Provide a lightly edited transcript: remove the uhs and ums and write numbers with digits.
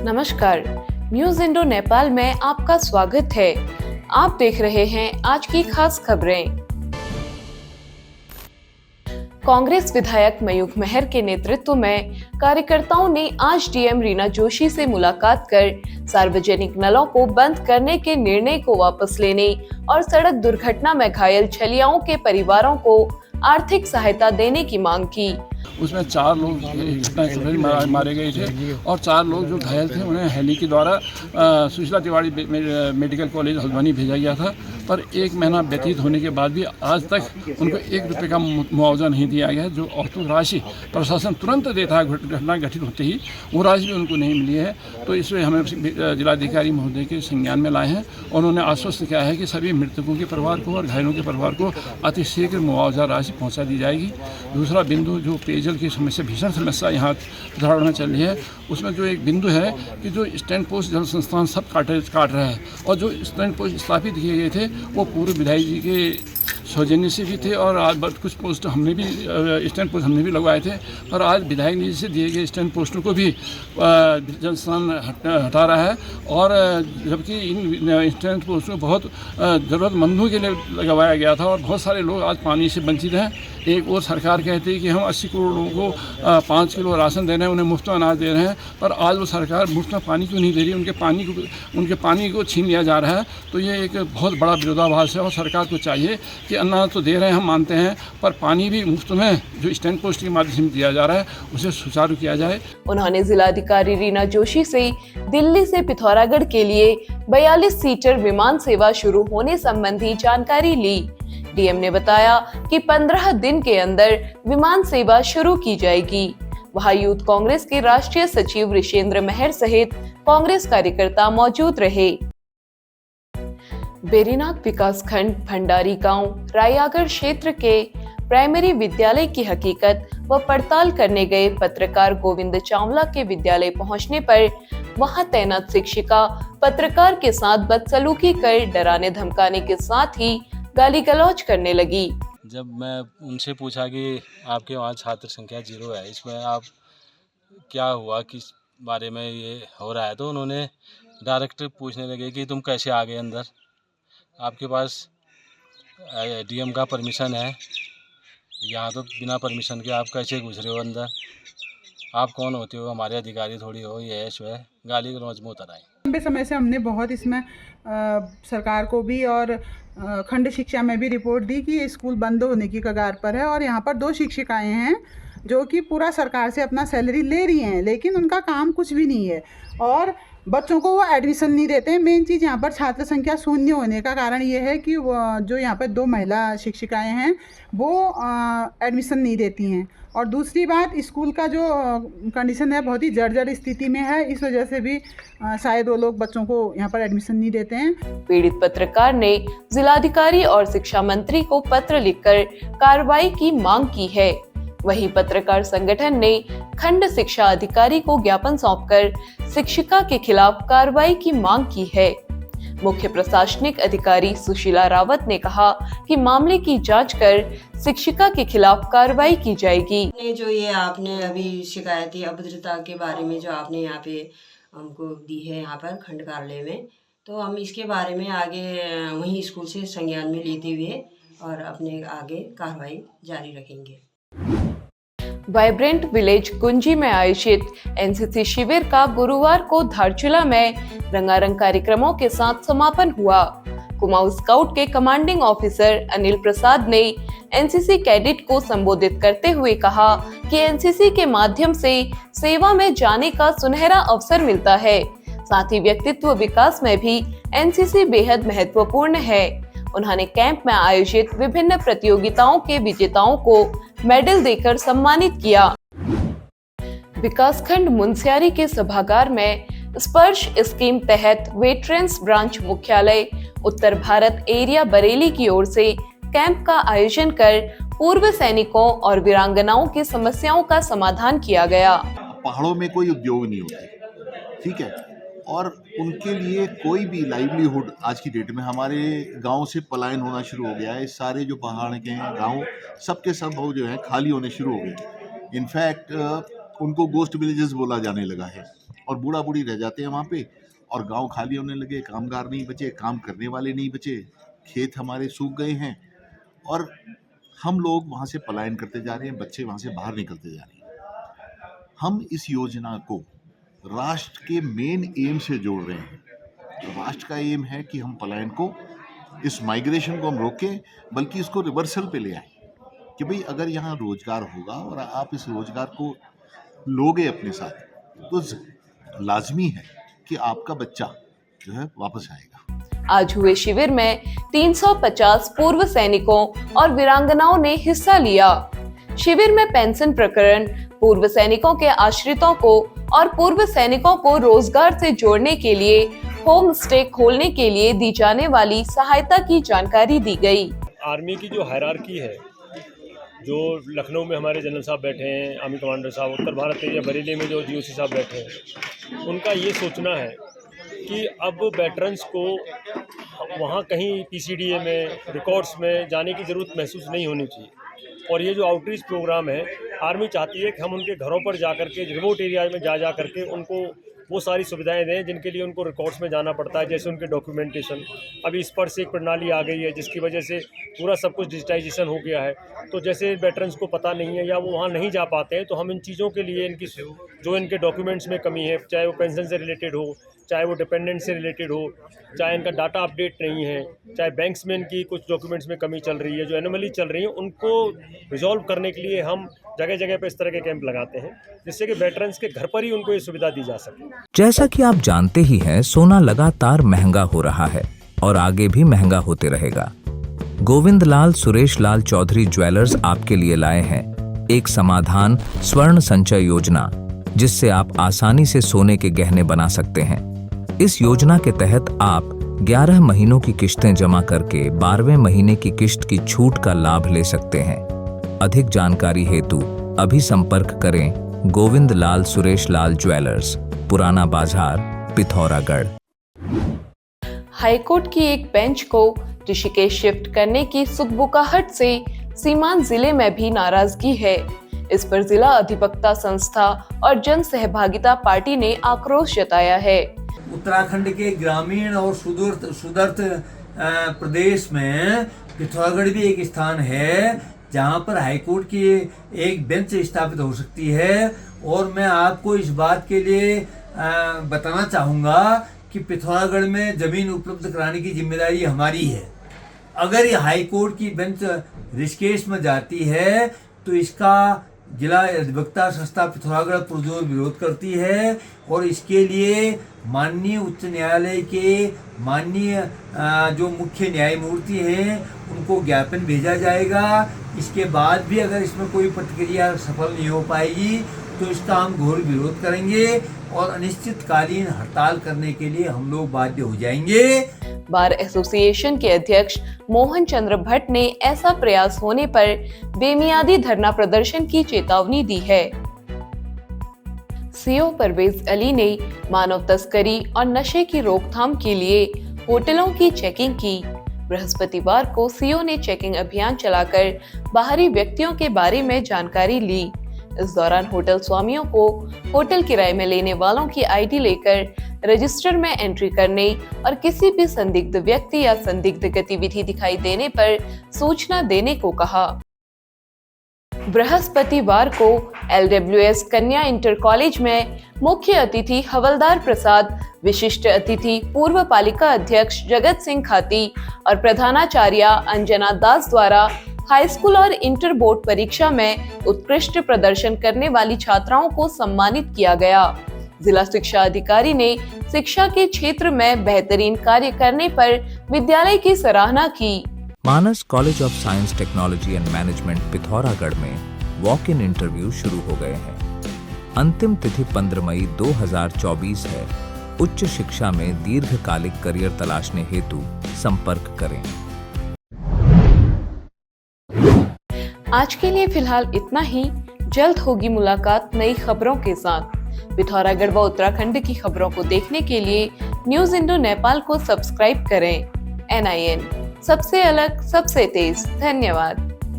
नमस्कार, news Indo Nepal में आपका स्वागत है। आप देख रहे हैं आज की खास खबरें। कांग्रेस विधायक मयूख मेहर के नेतृत्व में कार्यकर्ताओं ने आज डीएम रीना जोशी से मुलाकात कर सार्वजनिक नलों को बंद करने के निर्णय को वापस लेने और सड़क दुर्घटना में घायल छलियाओं के परिवारों को आर्थिक सहायता देने की मांग की। उसमें 4 लोग घटनास्थल पर मारे गए थे और 4 लोग जो घायल थे उन्हें हेली के द्वारा सुशीला तिवारी मेडिकल कॉलेज हल्द्वानी भेजा गया था, पर 1 महीना व्यतीत होने के बाद भी आज तक उनको 1 रुपये का मुआवजा नहीं दिया गया है। जो औसत राशि प्रशासन तुरंत देता है घटना घटित होते ही, वो राशि भी उनको नहीं मिली है। तो इसमें हमें जिलाधिकारी महोदय के संज्ञान में लाए हैं और उन्होंने आश्वस्त किया है कि सभी मृतकों के परिवार को और घायलों के परिवार को अतिशीघ्र मुआवजा राशि पहुँचा दी जाएगी। दूसरा बिंदु, जो पेयजल की समस्या, भीषण समस्या यहाँ पिथौरागढ़ में चल रही है, उसमें जो एक बिंदु है कि जो स्टैंड पोस्ट जल संस्थान सब काट रहा है और जो स्टैंड पोस्ट स्थापित किए गए थे वो पूर्व विधायक जी के सौजन्य से भी थे और आज कुछ पोस्ट हमने भी स्टैंड पोस्ट हमने भी लगवाए थे, पर आज विधायक जी से दिए गए स्टैंड पोस्टों को भी जल संस्थान हटा रहा है। और जबकि इन स्टैंड पोस्टों को बहुत ज़रूरतमंदों के लिए लगवाया गया था और बहुत सारे लोग आज पानी से वंचित हैं। एक और सरकार कहती है कि हम 80 करोड़ लोगों को 5 किलो राशन दे रहे हैं, उन्हें मुफ्त अनाज दे रहे हैं, पर आज वो सरकार मुफ्त में पानी क्यों नहीं दे रही, उनके पानी को छीन लिया जा रहा है। तो ये एक बहुत बड़ा विरोधाभास है और सरकार को चाहिए कि अनाज तो दे रहे हैं, हम मानते हैं, पर पानी भी मुफ्त में जो स्टैंड पोस्ट के माध्यम से दिया जा रहा है उसे सुचारू किया जाए। उन्होंने जिलाधिकारी रीना जोशी से दिल्ली से पिथौरागढ़ के लिए 42 सीटर विमान सेवा शुरू होने संबंधी जानकारी ली। डीएम ने बताया कि 15 दिन के अंदर विमान सेवा शुरू की जाएगी। वहां यूथ कांग्रेस के राष्ट्रीय सचिव ऋषेंद्र मेहर सहित कांग्रेस कार्यकर्ता मौजूद रहे। बेरीनाग विकासखंड भंडारी गांव रायागढ़ क्षेत्र के प्राइमरी विद्यालय की हकीकत व पड़ताल करने गए पत्रकार गोविंद चावला के विद्यालय पहुंचने पर वहां तैनात शिक्षिका पत्रकार के साथ बदसलूकी कर डराने धमकाने के साथ ही गाली गलौज करने लगी। जब मैं उनसे पूछा कि आपके वहाँ छात्र संख्या 0 है, इसमें आप क्या हुआ, किस बारे में ये हो रहा है, तो उन्होंने डायरेक्ट पूछने लगे कि तुम कैसे आ गए अंदर, आपके पास डीएम का परमिशन है, यहाँ तो बिना परमिशन के आप कैसे घुस रहे हो अंदर, आप कौन होते हो, हमारे अधिकारी थोड़ी हो, ये है सो है, गाली गलौज में उतर आए। लंबे समय से हमने बहुत इसमें सरकार को भी और खंड शिक्षा में भी रिपोर्ट दी कि ये स्कूल बंद होने की कगार पर है और यहाँ पर 2 शिक्षिकाएं हैं जो कि पूरा सरकार से अपना सैलरी ले रही हैं, लेकिन उनका काम कुछ भी नहीं है और बच्चों को वो एडमिशन नहीं देते हैं। मेन चीज़ यहाँ पर छात्र संख्या शून्य होने का कारण ये है कि जो यहाँ पर 2 महिला शिक्षिकाएं हैं वो एडमिशन नहीं देती हैं और दूसरी बात, स्कूल का जो कंडीशन है बहुत ही जर्जर स्थिति में है, इस वजह से भी शायद वो लोग बच्चों को यहाँ पर एडमिशन नहीं देते हैं। पीड़ित पत्रकार ने जिलाधिकारी और शिक्षा मंत्री को पत्र लिखकर कार्रवाई की मांग की है। वहीं पत्रकार संगठन ने खंड शिक्षा अधिकारी को ज्ञापन सौंपकर शिक्षिका के खिलाफ कार्रवाई की मांग की है। मुख्य प्रशासनिक अधिकारी सुशीला रावत ने कहा कि मामले की जांच कर शिक्षिका के खिलाफ कार्रवाई की जाएगी। जो ये आपने अभी शिकायती अभद्रता के बारे में जो आपने यहाँ पे हमको दी है यहाँ पर खंड कार्यालय में, तो हम इसके बारे में आगे वहीं स्कूल से संज्ञान में लेते हुए और अपने आगे कार्रवाई जारी रखेंगे। वाइब्रेंट विलेज कुंजी में आयोजित एनसीसी शिविर का गुरुवार को धारचूला में रंगारंग कार्यक्रमों के साथ समापन हुआ। कुमाऊं स्काउट के कमांडिंग ऑफिसर अनिल प्रसाद ने एनसीसी कैडेट को संबोधित करते हुए कहा कि एनसीसी के माध्यम से सेवा में जाने का सुनहरा अवसर मिलता है, साथ ही व्यक्तित्व विकास में भी एनसीसी बेहद महत्वपूर्ण है। उन्होंने कैंप में आयोजित विभिन्न प्रतियोगिताओं के विजेताओं को मेडल देकर सम्मानित किया। विकासखंड मुनस्यारी के सभागार में स्पर्श स्कीम तहत वेटरन्स ब्रांच मुख्यालय उत्तर भारत एरिया बरेली की ओर से कैंप का आयोजन कर पूर्व सैनिकों और वीरांगनाओं की समस्याओं का समाधान किया गया। पहाड़ों में कोई उद्योग नहीं होते, ठीक है, और उनके लिए कोई भी लाइवलीहुड आज की डेट में हमारे गांव से पलायन होना शुरू हो गया है। सारे जो पहाड़ के हैं गांव सबके सब वो जो है खाली होने शुरू हो गए। इनफैक्ट उनको गोस्ट विलेजेस बोला जाने लगा है। और बूढ़ा बूढ़ी रह जाते हैं वहाँ पे, और गांव खाली होने लगे, कामगार नहीं बचे, काम करने वाले नहीं बचे, खेत हमारे सूख गए हैं और हम लोग वहाँ से पलायन करते जा रहे हैं, बच्चे वहाँ से बाहर निकलते जा रहे हैं। हम इस योजना को राष्ट्र के मेन एम से जोड़ रहे हैं। तो राष्ट्र का एम है कि हम पलायन को, इस माइग्रेशन को हम रोकें, बल्कि इसको रिवर्सल पे ले आए कि भाई अगर यहाँ रोजगार होगा और आप इस रोजगार को लोगे अपने साथ, तो लाजमी है कि आपका बच्चा जो है वापस आएगा। आज हुए शिविर में 350 पूर्व सैनिकों और वीरांगनाओं ने हिस्सा लिया। शिविर में पेंशन प्रकरण, पूर्व सैनिकों के आश्रितों को और पूर्व सैनिकों को रोजगार से जोड़ने के लिए होम स्टे खोलने के लिए दी जाने वाली सहायता की जानकारी दी गई। आर्मी की जो हायरार्की है, जो लखनऊ में हमारे जनरल साहब बैठे हैं, आर्मी कमांडर साहब, उत्तर भारत एरिया बरेली में जो जीओसी साहब बैठे हैं, उनका ये सोचना है कि अब वेटरन्स को वहाँ कहीं पीसीडीए में, रिकॉर्ड्स में जाने की ज़रूरत महसूस नहीं होनी चाहिए। और ये जो आउटरीच प्रोग्राम है, आर्मी चाहती है कि हम उनके घरों पर जा करके, रिमोट एरिया में जा करके उनको वो सारी सुविधाएं दें जिनके लिए उनको रिकॉर्ड्स में जाना पड़ता है, जैसे उनके डॉक्यूमेंटेशन। अभी स्पर्श एक प्रणाली आ गई है जिसकी वजह से पूरा सब कुछ डिजिटाइजेशन हो गया है। तो जैसे वेटरन्स को पता नहीं है या वो वहाँ नहीं जा पाते हैं, तो हम इन चीज़ों के लिए इनकी जो इनके डॉक्यूमेंट्स में कमी है, चाहे वो पेंशन से रिलेटेड हो, चाहे वो डिपेंडेंट से रिलेटेड हो, चाहे इनका डाटा अपडेट नहीं है, चाहे बैंक्स में इनकी कुछ डॉक्यूमेंट्स में कमी चल रही है, जो एनोमली चल रही है, उनको रिजॉल्व करने के लिए हम जगह जगह पे इस तरह के कैंप लगाते हैं, जिससे कि वेटरन्स के घर पर ही उनको ये सुविधा दी जा सके। जैसा कि आप जानते ही हैं, सोना लगातार महंगा हो रहा है और आगे भी महंगा होते रहेगा। गोविंद लाल सुरेश लाल चौधरी ज्वेलर्स आपके लिए लाए हैं एक समाधान, स्वर्ण संचय योजना, जिससे आप आसानी से सोने के गहने बना सकते हैं। इस योजना के तहत आप 11 महीनों की किश्तें जमा करके 12वें महीने की किश्त की छूट का लाभ ले सकते हैं। अधिक जानकारी हेतु अभी संपर्क करें गोविंद लाल सुरेश लाल ज्वेलर्स, पुराना बाजार, पिथौरागढ़। हाईकोर्ट की एक बेंच को ऋषिकेश शिफ्ट करने की सुखबुकाहट से सीमांत जिले में भी नाराजगी है। इस पर जिला अधिवक्ता संस्था और जन सहभागिता पार्टी ने आक्रोश जताया है। उत्तराखंड के ग्रामीण और सुदूर प्रदेश में पिथौरागढ़ भी एक स्थान है जहां पर हाईकोर्ट की एक बेंच स्थापित हो सकती है। और मैं आपको इस बात के लिए बताना चाहूँगा कि पिथौरागढ़ में ज़मीन उपलब्ध कराने की जिम्मेदारी हमारी है। अगर ये हाईकोर्ट की बेंच ऋषिकेश में जाती है तो इसका जिला अधिवक्ता संस्था पिथौरागढ़ पुरजोर विरोध करती है और इसके लिए माननीय उच्च न्यायालय के माननीय जो मुख्य न्यायमूर्ति हैं उनको ज्ञापन भेजा जाएगा। इसके बाद भी अगर इसमें कोई प्रतिक्रिया सफल नहीं हो पाएगी तो इसका हम घोर विरोध करेंगे और अनिश्चितकालीन हड़ताल करने के लिए हम लोग बाध्य हो जाएंगे। बार एसोसिएशन के अध्यक्ष मोहन चंद्र भट्ट ने ऐसा प्रयास होने पर बेमियादी धरना प्रदर्शन की चेतावनी दी है। सीओ परवेज अली ने मानव तस्करी और नशे की रोकथाम के लिए होटलों की चेकिंग की। बृहस्पतिवार को सीओ ने चेकिंग अभियान चलाकर बाहरी व्यक्तियों के बारे में जानकारी ली। इस दौरान होटल स्वामियों को होटल किराए में लेने वालों की आईडी लेकर रजिस्टर में एंट्री करने और किसी भी संदिग्ध व्यक्ति या संदिग्ध गतिविधि दिखाई देने पर सूचना देने को कहा। बृहस्पतिवार को LWS कन्या इंटर कॉलेज में मुख्य अतिथि हवलदार प्रसाद, विशिष्ट अतिथि पूर्व पालिका अध्यक्ष जगत सिंह खाती और प्रधानाचार्य अंजना दास द्वारा हाई स्कूल और इंटर बोर्ड परीक्षा में उत्कृष्ट प्रदर्शन करने वाली छात्राओं को सम्मानित किया गया। जिला शिक्षा अधिकारी ने शिक्षा के क्षेत्र में बेहतरीन कार्य करने पर विद्यालय की सराहना की। Manas college of science technology and management Pithoragarh में वॉक इन इंटरव्यू शुरू हो गए हैं। अंतिम तिथि 15 मई 2024 है। उच्च शिक्षा में दीर्घकालिक करियर तलाशने हेतु संपर्क करें। आज के लिए फिलहाल इतना ही। जल्द होगी मुलाकात नई खबरों के साथ। पिथौरागढ़ व उत्तराखंड की खबरों को देखने के लिए न्यूज इंडो नेपाल को सब्सक्राइब करें। NIN, सबसे अलग, सबसे तेज। धन्यवाद।